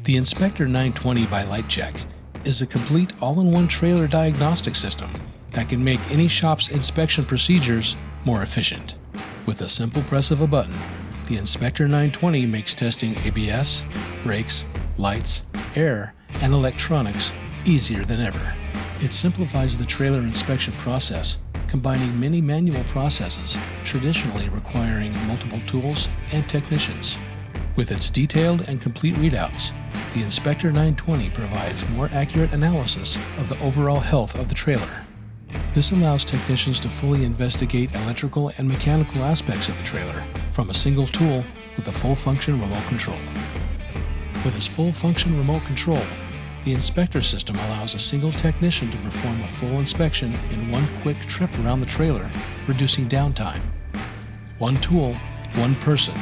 The Inspector 920 by Lite-Check is a complete all-in-one trailer diagnostic system that can make any shop's inspection procedures more efficient. With a simple press of a button, the Inspector 920 makes testing ABS, brakes, lights, air, and electronics easier than ever. It simplifies the trailer inspection process, combining many manual processes traditionally requiring multiple tools and technicians. With its detailed and complete readouts, the Inspector 920 provides more accurate analysis of the overall health of the trailer. This allows technicians to fully investigate electrical and mechanical aspects of the trailer from a single tool with a full-function remote control. With its full-function remote control, the inspector system allows a single technician to perform a full inspection in one quick trip around the trailer, reducing downtime. One tool, one person,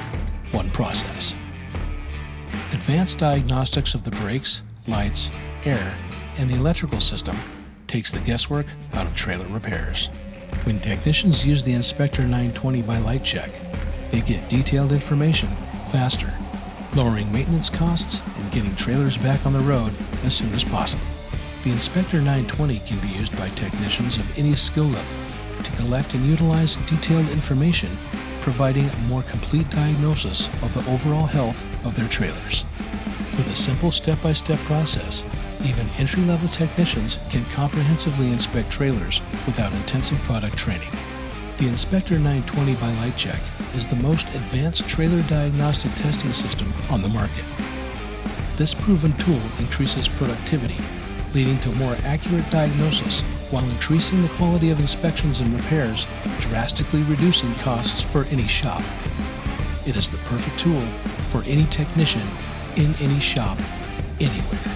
one process. Advanced diagnostics of the brakes, lights, air, and the electrical system takes the guesswork out of trailer repairs. When technicians use the Inspector 920 by Lite-Check, they get detailed information faster, lowering maintenance costs and getting trailers back on the road as soon as possible. The Inspector 920 can be used by technicians of any skill level to collect and utilize detailed information, providing a more complete diagnosis of the overall health of their trailers. With a simple step-by-step process, even entry-level technicians can comprehensively inspect trailers without intensive product training. The Inspector 920 by Lite-Check is the most advanced trailer diagnostic testing system on the market. This proven tool increases productivity, leading to more accurate diagnosis while increasing the quality of inspections and repairs, drastically reducing costs for any shop. It is the perfect tool for any technician in any shop, anywhere.